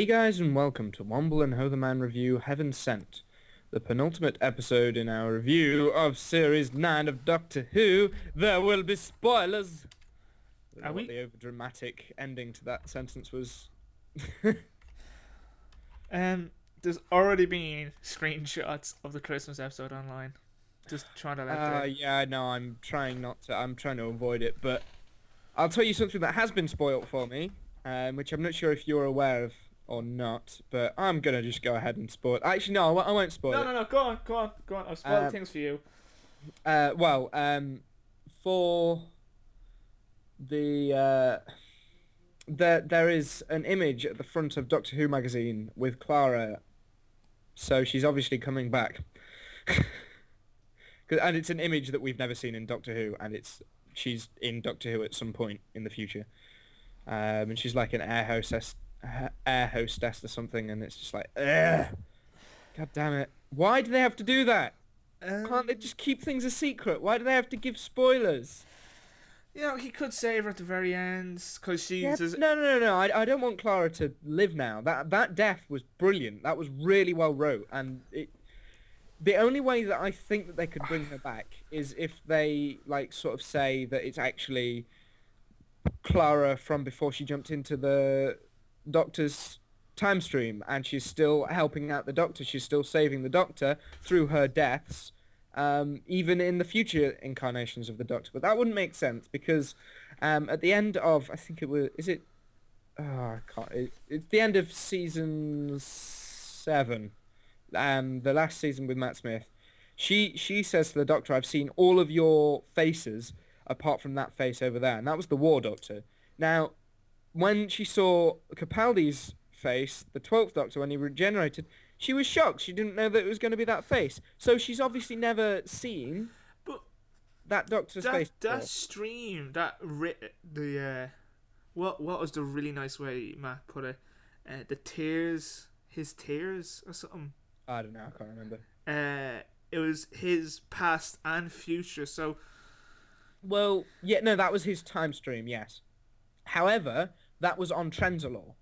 Hey guys, and welcome to Womble and Ho the Man Review Heaven Sent, the penultimate episode in our review of Series 9 of Doctor Who. There will be spoilers. I don't Are know what we? the overdramatic ending to that sentence was. There's already been screenshots of the Christmas episode online. Just trying to let the. Yeah, no, I'm trying not to, I'm trying to avoid it, but I'll tell you something that has been spoilt for me, which I'm not sure if you're aware of or not, but I'm gonna just go ahead and spoil. Actually, no, I won't spoil No, it. no, no. Go on, go on, go on. I've spoiled Uh, things for you. well, for the there is an image at the front of Doctor Who magazine with Clara, so she's obviously coming back. And it's an image that we've never seen in Doctor Who, and she's in Doctor Who at some point in the future, and she's like an air hostess or something, and it's just like, ugh, god damn it! Why do they have to do that? Can't they Um, just keep things a secret? Why do they have to give spoilers? he could save her at the very end because Yeah, she's. no. I don't want Clara to live now. That death was brilliant. That was really well wrote, and the only way that I think that they could bring her back is if they like sort of say that it's actually Clara from before she jumped into the Doctor's time stream, and she's still helping out the Doctor. She's still saving the Doctor through her deaths, even in the future incarnations of the Doctor. But that wouldn't make sense because at the end of, I think it was, is it? Oh, I can't. It's the end of season 7, the last season with Matt Smith. She says to the Doctor, "I've seen all of your faces apart from that face over there," and that was the War Doctor. Now, when she saw Capaldi's face, the 12th Doctor, when he regenerated, she was shocked. She didn't know that it was going to be that face. So she's obviously never seen But that Doctor's face that before. stream what was the really nice way Matt put it? The tears, his tears or something. I don't know. I can't remember. It was his past and future. So Well, yeah, no, that was his time stream, yes. However, that was on Trenzalore.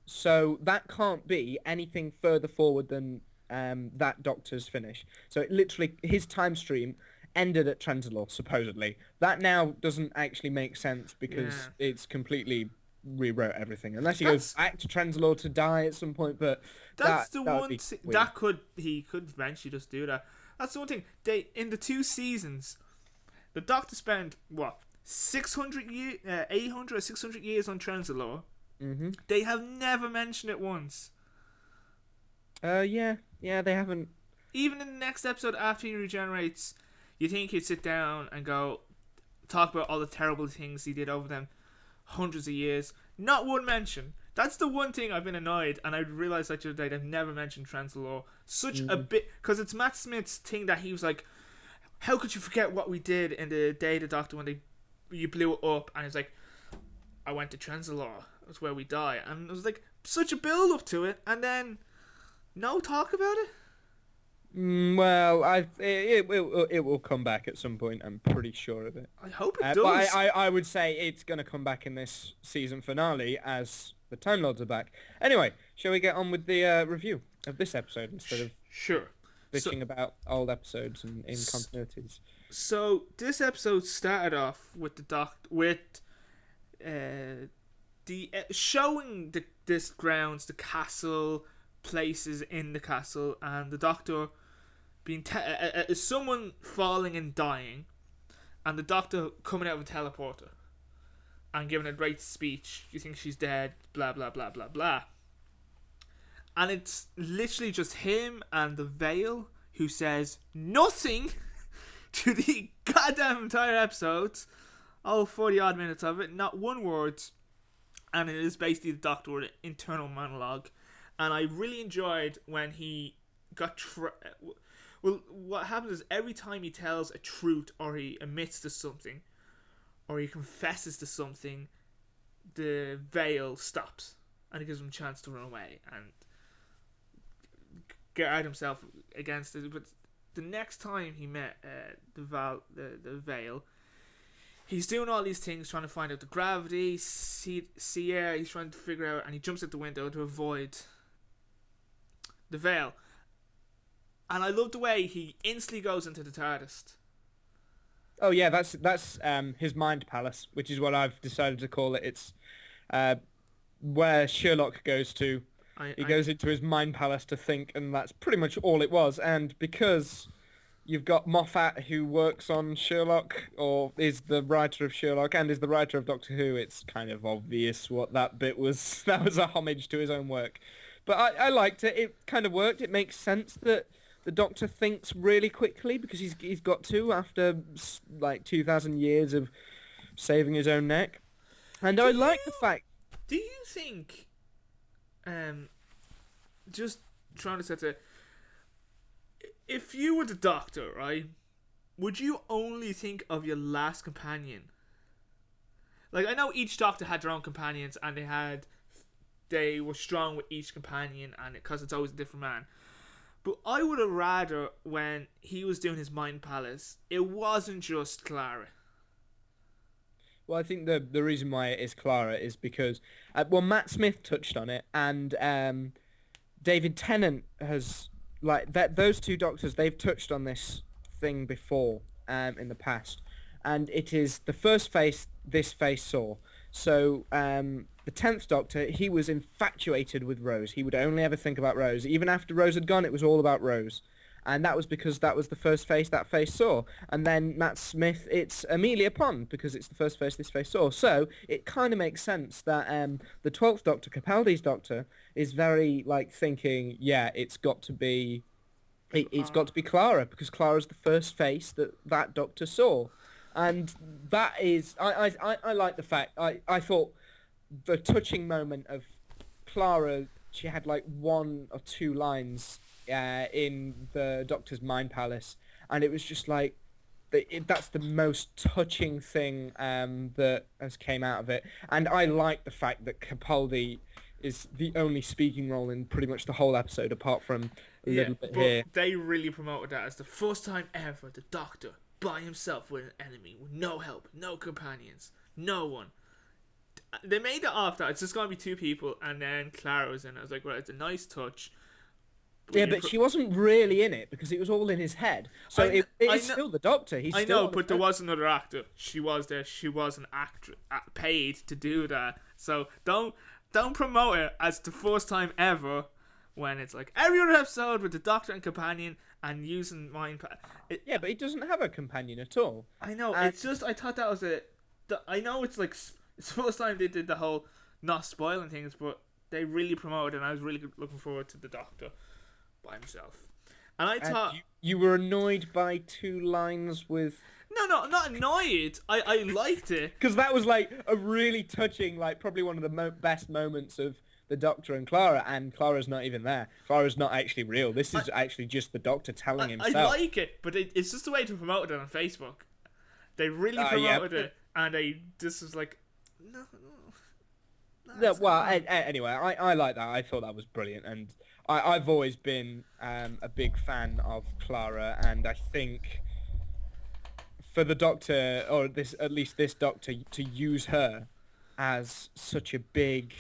So that can't be anything further forward than that Doctor's finish. So it literally, his time stream ended at Trenzalore, supposedly. That now doesn't actually make sense because yeah, it's completely rewrote everything. Unless he goes that's back to Trenzalore to die at some point, but that's that the that would one be thing weird. he could eventually just do that. That's the one thing they in the 2 seasons. The Doctor spent what 800 or 600 years on Trenzalore. Mm-hmm. They have never mentioned it once. Yeah, they haven't. Even in the next episode after he regenerates, you think he'd sit down and go talk about all the terrible things he did over them hundreds of years. Not one mention. That's the one thing I've been annoyed, and I realised that the other day they've never mentioned Trenzalore. Such a bit, because it's Matt Smith's thing that he was like, "How could you forget what we did in the day of the Doctor when you blew it up?" And he's like, "I went to Trenzalore. That's where we die." And it was like such a build up to it, and then no talk about it. Well, it will come back at some point. I'm pretty sure of it. I hope it But does. I would say it's going to come back in this season finale as the Time Lords are back. Anyway, shall we get on with the review of this episode instead of Sure. So, bitching about old episodes and incontinuities? so this episode started off with the showing this grounds, the castle, places in the castle, and the Doctor being someone falling and dying, and the Doctor coming out of a teleporter and giving a great speech. You think she's dead? Blah blah blah blah blah. And it's literally just him and the Veil, who says nothing to the goddamn entire episode. All 40 odd minutes of it, not one word. And it is basically the Doctor with an internal monologue. And I really enjoyed when he got. Well, what happens is every time he tells a truth or he admits to something or he confesses to something, the Veil stops and it gives him a chance to run away and guard himself against it. But the next time he met the Veil, he's doing all these things, trying to find out the gravity, see air. He's trying to figure out, and he jumps out the window to avoid the veil. And I love the way he instantly goes into the TARDIS. Oh yeah, that's his mind palace, which is what I've decided to call it. It's where Sherlock goes to. He goes into his mind palace to think, and that's pretty much all it was. And because you've got Moffat, who works on Sherlock, or is the writer of Sherlock, and is the writer of Doctor Who, it's kind of obvious what that bit was. That was a homage to his own work. But I liked it. It kind of worked. It makes sense that the Doctor thinks really quickly because he's got to after like 2,000 years of saving his own neck. And I like the fact... Do you think... just trying to set it... If you were the Doctor, right, would you only think of your last companion? Like, I know each Doctor had their own companions, and they were strong with each companion, and because it's always a different man. But I would have rather, when he was doing his mind palace, it wasn't just Clara. Well, I think the reason why it is Clara is because... well, Matt Smith touched on it, and David Tennant has... Like, those two Doctors, they've touched on this thing before in the past. And it is the first face this face saw. So, the 10th Doctor, he was infatuated with Rose. He would only ever think about Rose. Even after Rose had gone, it was all about Rose. And that was because that was the first face that face saw. And then Matt Smith, it's Amelia Pond, because it's the first face this face saw. So, it kind of makes sense that the 12th Doctor, Capaldi's Doctor, is very, like, thinking, yeah, it's got to be Clara, because Clara's the first face that Doctor saw. And that is... I like the fact... I thought the touching moment of Clara, she had like 1 or 2 lines in the Doctor's mind palace, and it was just like... that's the most touching thing that has came out of it. And I like the fact that Capaldi is the only speaking role in pretty much the whole episode, apart from a little bit here. They really promoted that as the first time ever the Doctor by himself with an enemy, with no help, no companions, no one. They made it off that it's just going to be 2 people, and then Clara was in it. I was like, well, it's a nice touch. But she wasn't really in it because it was all in his head. So it is still the Doctor. I know, but there was another actor. She was there. She was an actress paid to do that. So don't promote it as the first time ever when it's like every other episode with the Doctor and companion and using mind. Yeah, but he doesn't have a companion at all. I know. It's just I thought that was I know it's like it's the first time they did the whole not spoiling things, but they really promoted it, and I was really looking forward to the Doctor by himself. And I thought you were annoyed by 2 lines with... No, not annoyed. I liked it because that was like a really touching, like probably one of the best moments of the Doctor and Clara's not even there. Clara's not actually real. This is actually just the Doctor telling himself. I like it, but it's just the way to promote it on Facebook. They really promoted it, and this was like, no. Well, anyway, I like that. I thought that was brilliant, and I've always been a big fan of Clara, and I think for the Doctor, or at least this Doctor, to use her as such a big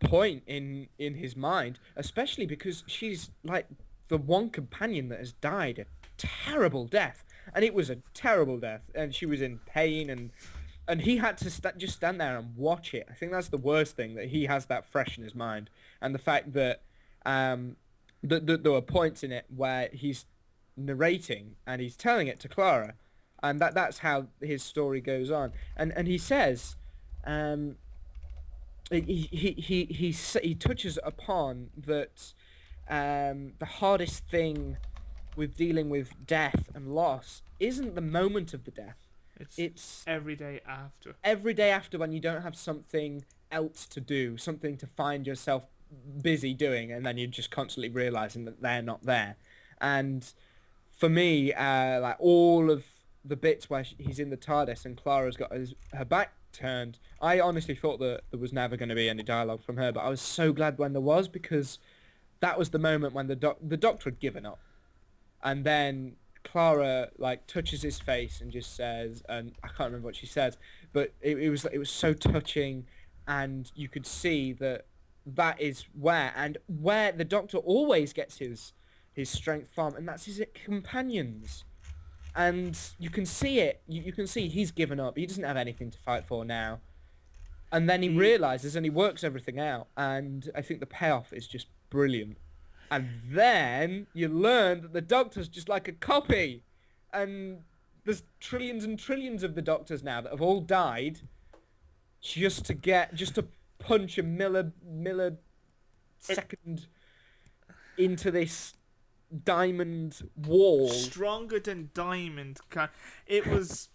point in his mind, especially because she's like the one companion that has died a terrible death, and it was a terrible death, and she was in pain, and he had to just stand there and watch it. I think that's the worst thing, that he has that fresh in his mind, and the fact that there were points in it where he's narrating and he's telling it to Clara, and that's how his story goes on, and he says he touches upon that the hardest thing with dealing with death and loss isn't the moment of the death. It's every day after. Every day after, when you don't have something else to do, something to find yourself busy doing, and then you're just constantly realizing that they're not there. And for me, like all of the bits where he's in the TARDIS and Clara's got her back turned, I honestly thought that there was never going to be any dialogue from her, but I was so glad when there was, because that was the moment when the Doctor had given up, and then Clara like touches his face and just says, and I can't remember what she says, but it was so touching, and you could see that that is where the Doctor always gets his strength from, and that's his companions. And you can see it. You can see he's given up. He doesn't have anything to fight for now. And then he realizes and he works everything out. And I think the payoff is just brilliant. And then you learn that the Doctor's just like a copy. And there's trillions and trillions of the Doctors now that have all died just to punch a millisecond into this diamond wall. Stronger than diamond. It was...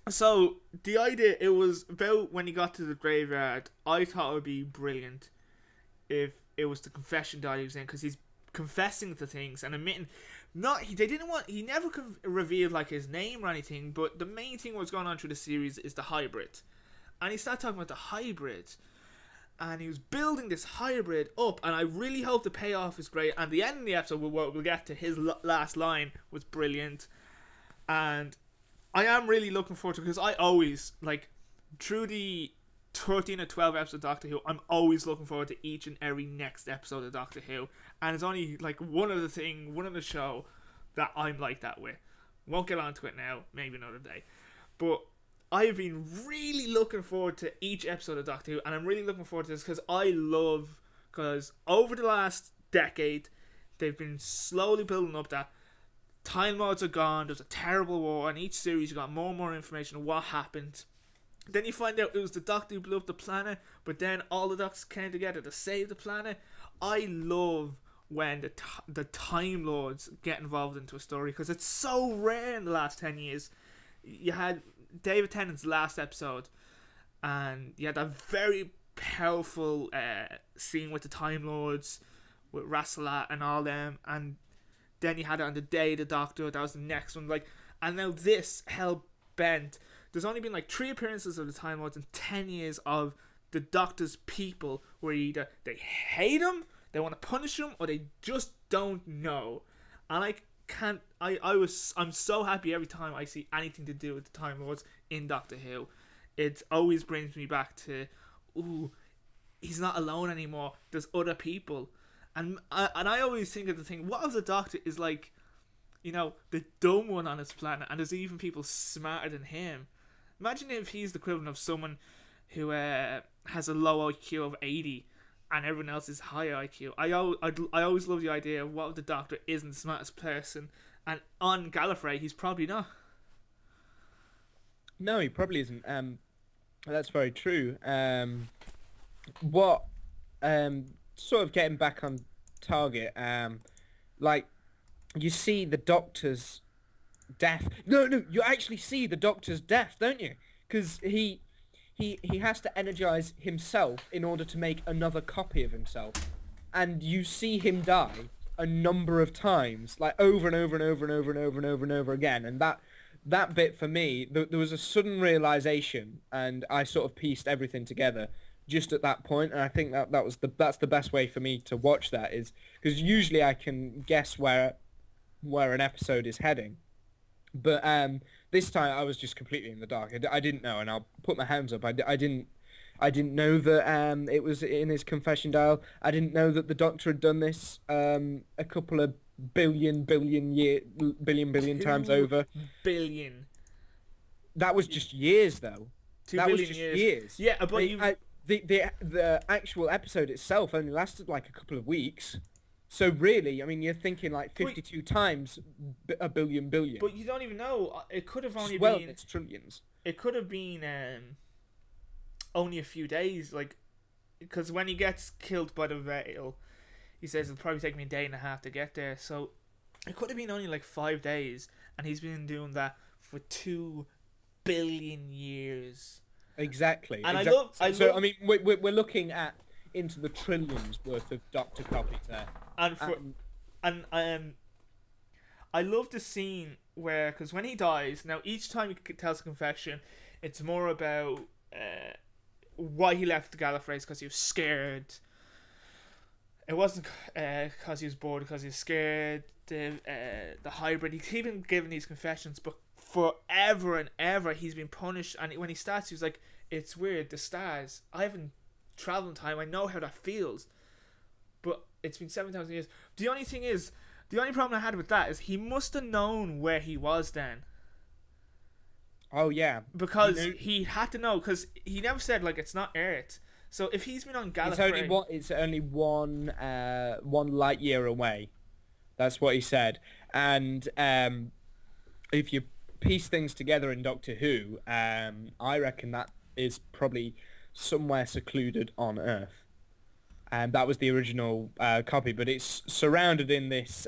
So, the idea, it was about when he got to the graveyard, I thought it would be brilliant if it was the confession that he was in, because he's confessing to things and admitting... He never revealed like his name or anything, but the main thing was going on through the series is the hybrid. And he started talking about the hybrid. And he was building this hybrid up, and I really hope the payoff is great. And the end of the episode, we'll get to his last line, was brilliant. And I am really looking forward to it, because I always, like, through the 13 or 12 episodes of Doctor Who, I'm always looking forward to each and every next episode of Doctor Who. And it's only, like, one of the show that I'm like that with. Won't get onto it now, maybe another day. But I've been really looking forward to each episode of Doctor Who, and I'm really looking forward to this because over the last decade, they've been slowly building up that Time Lords are gone, there's a terrible war, and each series you got more and more information of what happened. Then you find out it was the Doctor who blew up the planet, but then all the Doctors came together to save the planet. I love when the Time Lords get involved into a story, because it's so rare in the last 10 years. You had David Tennant's last episode, and you had that very powerful scene with the Time Lords, with Rassillat and all them, and then you had it on the Day of the Doctor, that was the next one, like, and now this, Hell Bent, there's only been like 3 appearances of the Time Lords in 10 years of the Doctor's people, where either they hate him, they want to punish him, or they just don't know. And I'm so happy every time I see anything to do with the Time Lords in Doctor Who. It always brings me back to, ooh, he's not alone anymore. There's other people. And I always think of the thing, what if the Doctor is like, you know, the dumb one on his planet, and there's even people smarter than him? Imagine if he's the equivalent of someone who has a low IQ of 80 and everyone else is high IQ. I always love the idea of what if the Doctor isn't the smartest person, and on Gallifrey he's probably not. No, he probably isn't. That's very true. What sort of getting back on target, like, you see the Doctor's death. No, you actually see the Doctor's death, don't you? Because he has to energize himself in order to make another copy of himself, and you see him die a number of times, like over and over and over and over and over and over and over again. And that bit for me, there was a sudden realization, and I sort of pieced everything together just at that point. And I think that's the best way for me to watch that, is because usually I can guess where an episode is heading, but this time I was just completely in the dark. I didn't know, and I'll put my hands up. I didn't know that it was in his confession dial. I didn't know that the Doctor had done this a couple of billion times over. Billion. That was just years, though. 2 that billion was just years. Yeah, but the actual episode itself only lasted like a couple of weeks. So really, I mean, you're thinking like 52 times a billion. But you don't even know. It could have only been... Well, it's trillions. It could have been only a few days, like, because when he gets killed by the Veil, he says it'll probably take me a day and a half to get there. So it could have been only like 5 days, and he's been doing that for 2 billion years. Exactly. And I mean, we're looking at into the trillions worth of Doctor copies there. And I love the scene where, because when he dies, now each time he tells a confession, it's more about why he left the Gallifreys, because he was scared. it wasn't because he was bored, because he was scared. The hybrid. He's even given these confessions, but forever and ever he's been punished. And when he starts, he was like, "It's weird. The stars. I haven't traveled in time. I know how that feels, but it's been 7,000 years." The only thing is, the only problem I had with that is he must have known where he was then. Oh yeah, Because he had to know, because he never said, like, it's not Earth. So if he's been on Gallifrey... It's only one light year away. That's what he said. And if you piece things together in Doctor Who, I reckon that is probably somewhere secluded on Earth. And that was the original copy, but it's surrounded in this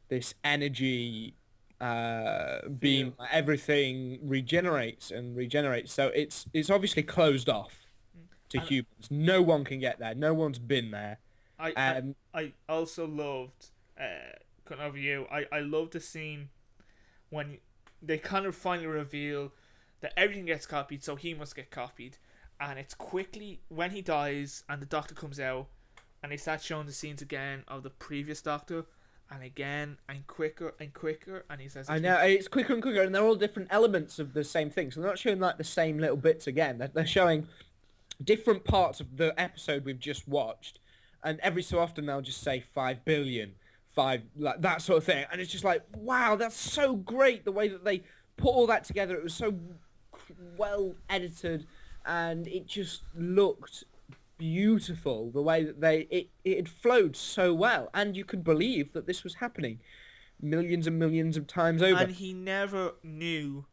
this energy beam. Everything regenerates and regenerates, so it's obviously closed off to humans. No one can get there. No one's been there. I also loved couldn't over you. I loved the scene when they kind of finally reveal that everything gets copied, so he must get copied. And it's quickly when he dies and the Doctor comes out and they start showing the scenes again of the previous Doctor, and again and quicker, and he says, I know, it's quicker and quicker, and they're all different elements of the same thing, so they're not showing like the same little bits again. They're showing different parts of the episode we've just watched, and every so often they'll just say 5 billion, like that sort of thing, and it's just like, wow, that's so great the way that they put all that together. It was so well edited, and it just looked beautiful the way that it had flowed so well, and you could believe that this was happening millions and millions of times over. And he never knew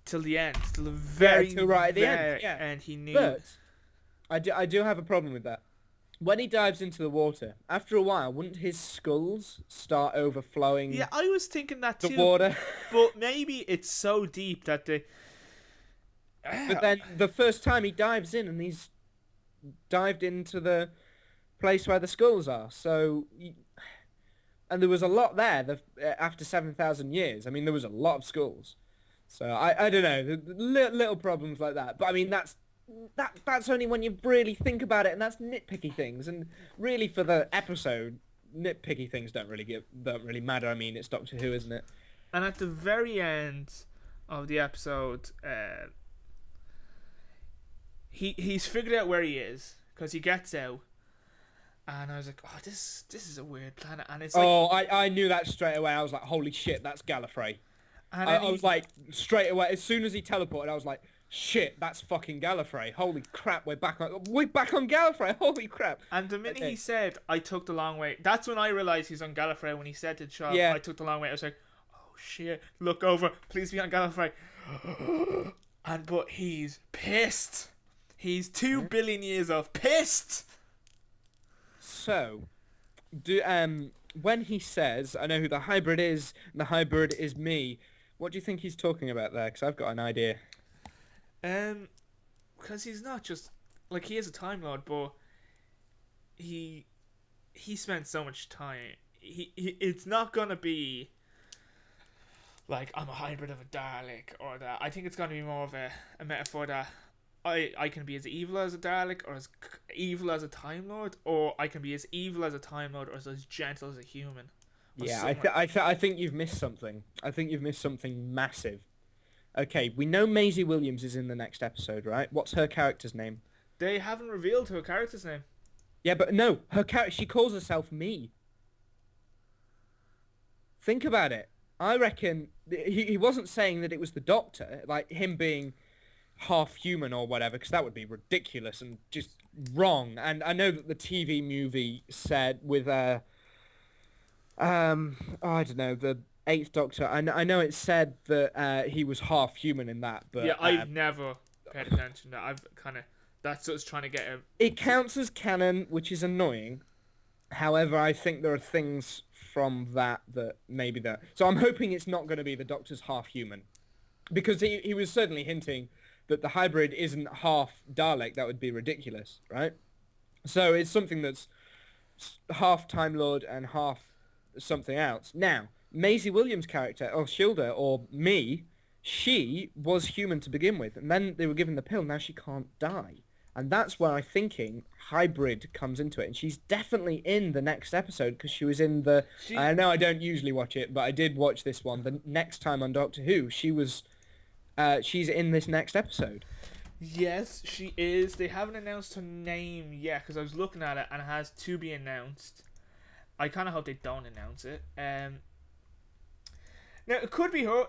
till the end, till the very till right at the end. Yeah. And he knew. But I do have a problem with that. When he dives into the water, after a while, wouldn't his skulls start overflowing? Yeah, I was thinking that too. The water. But maybe it's so deep that they... But then the first time he dives in, and he's dived into the place where the skulls are. So, and there was a lot there after 7,000 years. I mean, there was a lot of skulls. So I don't know, little problems like that. But I mean, that's only when you really think about it, and that's nitpicky things. And really, for the episode, nitpicky things don't really matter. I mean, it's Doctor Who, isn't it? And at the very end of the episode, he's figured out where he is, because he gets out, and I was like, oh, this is a weird planet, and it's like... Oh, I knew that straight away. I was like, holy shit, that's Gallifrey. And I was like, straight away, as soon as he teleported, I was like, shit, that's fucking Gallifrey. Holy crap, we're back on Gallifrey. Holy crap. And the minute he said, I took the long way, that's when I realised he's on Gallifrey. When he said to Shaw, I took the long way, I was like, oh shit, look over, please be on Gallifrey. But he's pissed. He's 2 billion years off. Pissed! So, when he says, I know who the hybrid is, and the hybrid is me, what do you think he's talking about there? Because I've got an idea. Because he's not just... Like, he is a Time Lord, but he spent so much time. It's not going to be like, I'm a hybrid of a Dalek, or that. I think it's going to be more of a metaphor that I can be as evil as a Dalek, or as evil as a Time Lord, or I can be as evil as a Time Lord, or as gentle as a human. Yeah, I think you've missed something. I think you've missed something massive. Okay, we know Maisie Williams is in the next episode, right? What's her character's name? They haven't revealed her character's name. Yeah, but no, she calls herself Me. Think about it. I reckon he wasn't saying that it was the Doctor, like him being half human or whatever, because that would be ridiculous and just wrong. And I know that the TV movie said with I don't know, the Eighth Doctor. I know it said that he was half human in that, but yeah, I've never paid attention to that. I've kind of, that's what's trying to get him. It counts as canon, which is annoying. However, I think there are things from that maybe that. So I'm hoping it's not going to be the Doctor's half human, because he was certainly hinting that the hybrid isn't half Dalek. That would be ridiculous, right? So it's something that's half Time Lord and half something else. Now, Maisie Williams' character, or Shilda, or Me, she was human to begin with, and then they were given the pill. Now she can't die. And that's where I'm thinking hybrid comes into it, and she's definitely in the next episode because she was in the. She I know I don't usually watch it, but I did watch this one. The next time on Doctor Who, she was. She's in this next episode. Yes, she is. They haven't announced her name yet because I was looking at it and it has to be announced. I kind of hope they don't announce it. Now it could be her.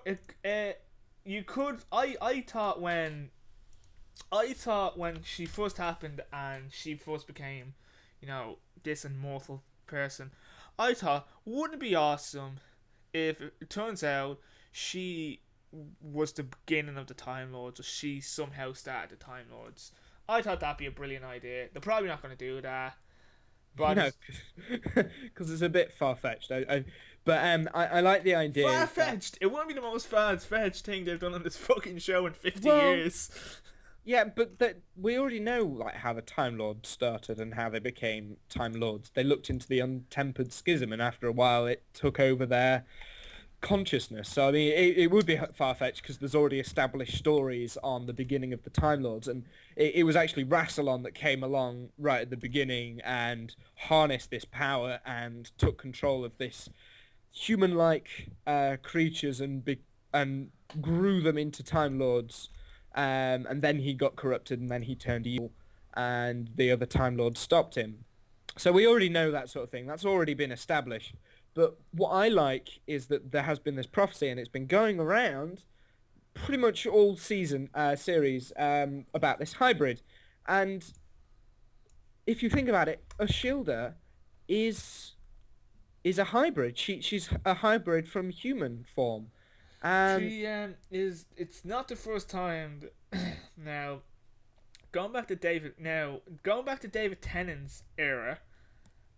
You could. I thought when she first happened and she first became, this immortal person, I thought, wouldn't it be awesome if it turns out she was the beginning of the Time Lords, or she somehow started the Time Lords. I thought that'd be a brilliant idea. They're probably not going to do that. But No, because it's a bit far-fetched. I like the idea. Far-fetched? It won't be the most far-fetched thing they've done on this fucking show in 50 years. Yeah, but we already know like how the Time Lords started and how they became Time Lords. They looked into the untempered schism, and after a while it took over their consciousness. So I mean, it would be far-fetched because there's already established stories on the beginning of the Time Lords, and it was actually Rassilon that came along right at the beginning and harnessed this power and took control of this human-like creatures and grew them into Time Lords. And then he got corrupted, and then he turned evil, and the other Time Lords stopped him. So we already know that sort of thing. That's already been established. But what I like is that there has been this prophecy, and it's been going around pretty much all series about this hybrid. And if you think about it, Ashilda is a hybrid. She's a hybrid from human form. She is. It's not the first time. Now, going back to David Tennant's era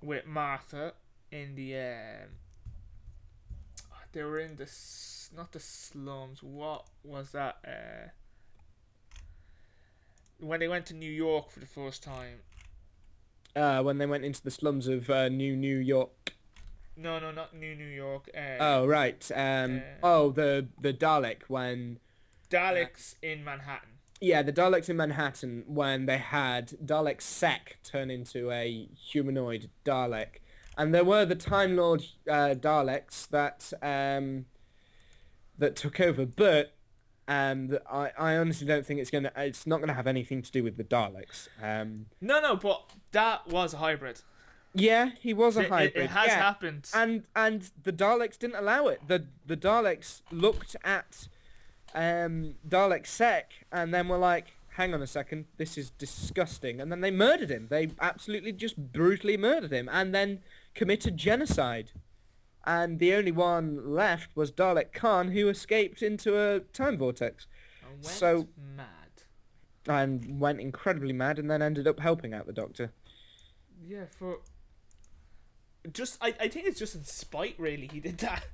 with Martha in the they were in the not the slums. What was that? When they went to New York for the first time. When they went into the slums of New York. No, not New York. Oh right. The Dalek when. Daleks in Manhattan. Yeah, the Daleks in Manhattan when they had Dalek Sec turn into a humanoid Dalek, and there were the Time Lord Daleks that took over, but I honestly don't think it's not gonna have anything to do with the Daleks. No, but that was a hybrid. Yeah, he was a hybrid. It has happened. And the Daleks didn't allow it. The Daleks looked at Dalek Sec and then were like, hang on a second, this is disgusting. And then they murdered him. They absolutely just brutally murdered him and then committed genocide. And the only one left was Dalek Khan, who escaped into a time vortex. And went incredibly mad and then ended up helping out the Doctor. Yeah, I think it's just in spite, really, he did that.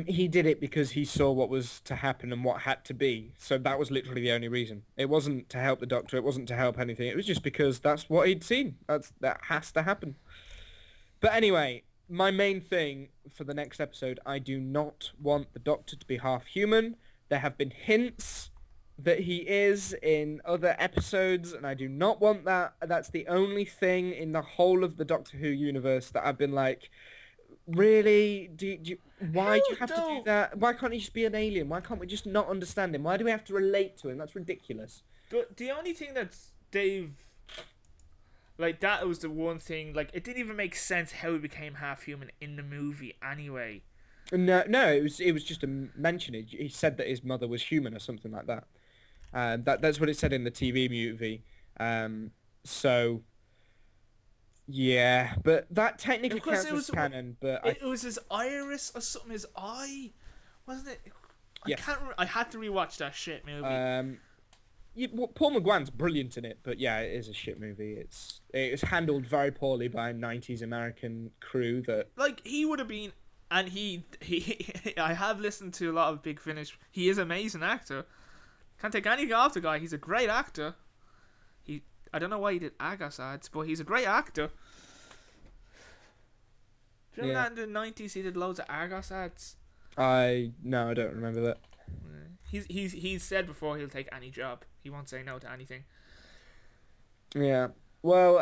He did it because he saw what was to happen and what had to be. So that was literally the only reason. It wasn't to help the Doctor. It wasn't to help anything. It was just because that's what he'd seen. That has to happen. But anyway, my main thing for the next episode, I do not want the Doctor to be half human. There have been hints that he is in other episodes, and I do not want that. That's the only thing in the whole of the Doctor Who universe that I've been like, really? Why do you have to do that? Why can't he just be an alien? Why can't we just not understand him? Why do we have to relate to him? That's ridiculous. But the only thing that Dave... Like, that was the one thing... Like, it didn't even make sense how he became half-human in the movie anyway. No, it was just a mention. He said that his mother was human or something like that. That's what it said in the TV movie. So... Yeah, but that technically counts as canon, but... It was his iris or something, his eye, wasn't it? Yes. I had to rewatch that shit movie. Paul McGowan's brilliant in it, but yeah, it is a shit movie. It's handled very poorly by a 90s American crew that... Like, he would have been... And he I have listened to a lot of Big Finish. He is an amazing actor. Can't take anything off the guy. He's a great actor. I don't know why he did Argos ads, but he's a great actor. Do you remember that in the 90s he did loads of Argos ads? No, I don't remember that. He's said before he'll take any job. He won't say no to anything. Yeah. Well,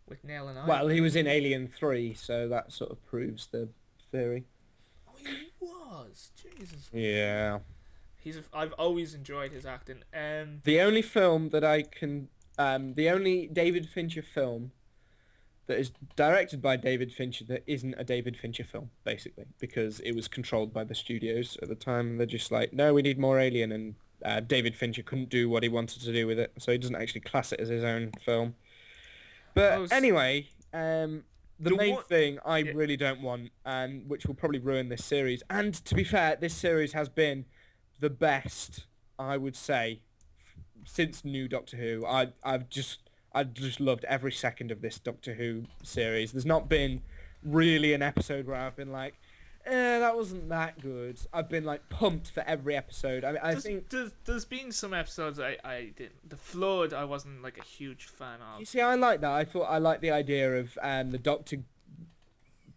with Nell and well, Ivory. he was in Alien 3, so that sort of proves the theory. Oh, he was. Jesus. Yeah. I've always enjoyed his acting. The only film that I can, the only David Fincher film that is directed by David Fincher that isn't a David Fincher film, basically, because it was controlled by the studios at the time. They're just like, no, we need more Alien, and David Fincher couldn't do what he wanted to do with it, so he doesn't actually class it as his own film. I But was anyway, the the main one. thing I Yeah. really don't want, and which will probably ruin this series, and to be fair, this series has been the best, I would say, since New Doctor Who. I've just loved every second of this Doctor Who series. There's not been really an episode where I've been like, that wasn't that good. I've been like pumped for every episode. I think There's been some episodes I didn't. The Flood I wasn't like a huge fan you of. see, I like that. I thought I liked the idea of the Doctor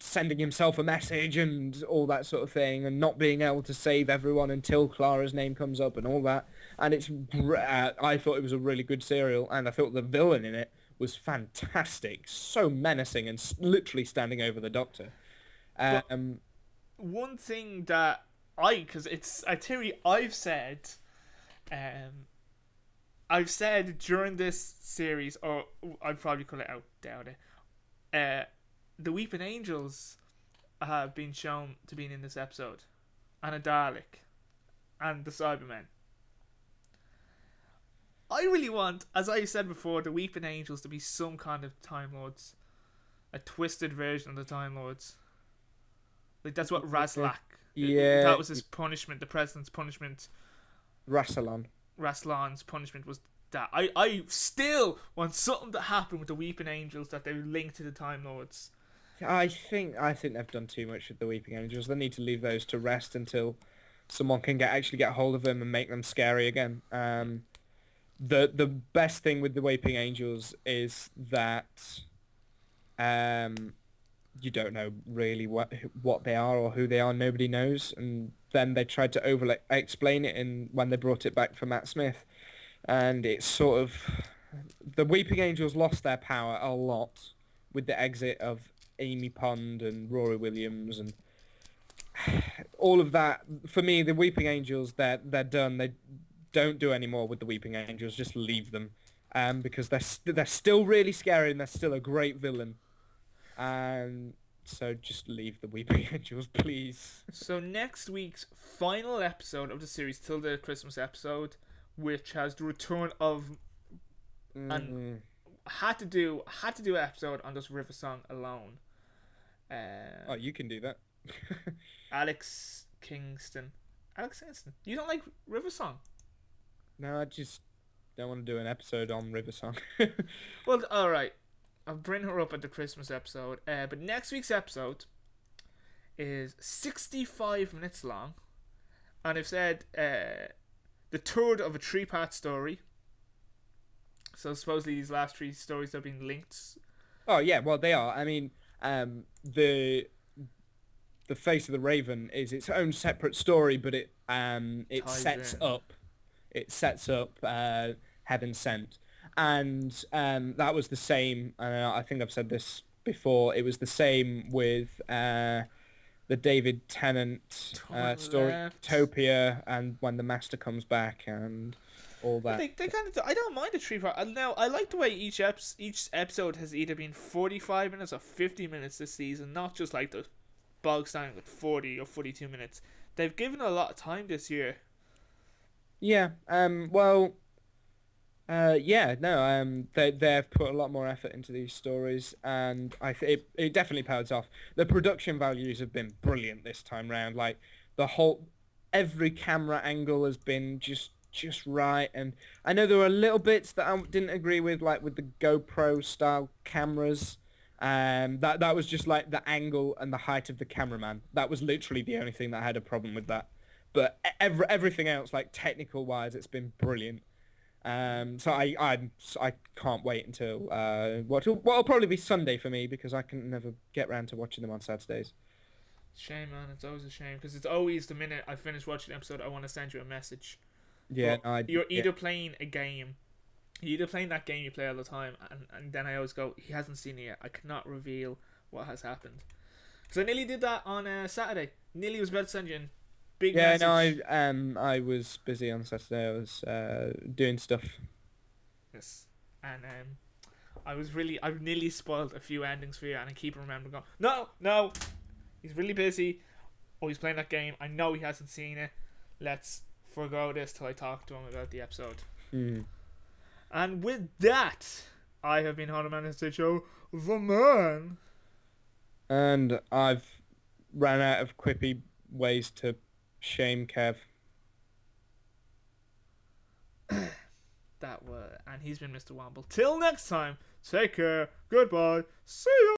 sending himself a message and all that sort of thing, and not being able to save everyone until Clara's name comes up and all that. And I thought it was a really good serial, and I thought the villain in it was fantastic, so menacing and literally standing over the Doctor. But Um, one thing that because it's a theory um, I've said during this series, or I'd probably call it out, doubt it. The Weeping Angels have been shown to be in this episode, and a Dalek, and the Cybermen. I really want, as I said before, the Weeping Angels to be some kind of Time Lords, a twisted version of the Time Lords. Like that's what Raslak. yeah, That was his punishment. The president's punishment. Rassilon. Raslan's punishment was that. I still want something to happen with the Weeping Angels that they link to the Time Lords. I think they've done too much with the Weeping Angels. They need to leave those to rest until someone can actually get hold of them and make them scary again. The best thing with the Weeping Angels is that um, you don't know really what they are or who they are. Nobody knows, and then they tried to explain it in when they brought it back for Matt Smith, and it's sort of the Weeping Angels lost their power a lot with the exit of Amy Pond and Rory Williams and all of that. For me, the Weeping Angels, they're done. They don't do any more with the Weeping Angels. Just leave them, because they're still really scary and they're still a great villain. And so just leave the Weeping Angels, please. So next week's final episode of the series, till the Christmas episode, which has the return of and Mm. had to do an episode on this River Song alone. Oh, you can do that. Alex Kingston. Alex Kingston. You don't like River Song? No, I just don't want to do an episode on River Song. Well, all right. I'll bring her up at the Christmas episode. But next week's episode is 65 minutes long, and I've said the third of a three-part story. So supposedly these last three stories have been linked. Oh yeah, well they are. I mean, the Face of the Raven is its own separate story, but it Ties sets in. up Heaven Sent, and that was the same. I think I've said this before. It was the same with the David Tennant Time story, left. Utopia, and when the Master comes back, and all that. They kind of. I don't mind the three part. Now I like the way each episode has either been 45 minutes or 50 minutes this season, not just like the bog standard with 40 or 42 minutes. They've given a lot of time this year. Yeah. Well. Yeah. No. They've put a lot more effort into these stories, and it definitely pays off. The production values have been brilliant this time round. Like every camera angle has been just right, and I know there were little bits that I didn't agree with, like with the GoPro style cameras. That was just like the angle and the height of the cameraman. That was literally the only thing that I had a problem with that. But everything else, like technical wise, it's been brilliant. So I can't wait until what'll probably be Sunday for me, because I can never get round to watching them on Saturdays. Shame, man. It's always a shame because it's always the minute I finish watching an episode, I want to send you a message. Yeah, But no, you're yeah. either playing a game You're either playing that game you play all the time, and then I always go, he hasn't seen it yet. I cannot reveal what has happened. Because I nearly did that on Saturday. Nearly was about to send you a big Yeah, message. no, I was busy on Saturday. I was doing stuff. Yes. And I've nearly spoiled a few endings for you, and I keep remembering going, no, he's really busy. Oh, he's playing that game. I know he hasn't seen it. Let's forgo this till I talk to him about the episode. Hmm. And with that, I have been Hunter Man Show, the man. And I've ran out of quippy ways to shame Kev. And he's been Mr. Wamble. Till next time, take care, goodbye, see ya.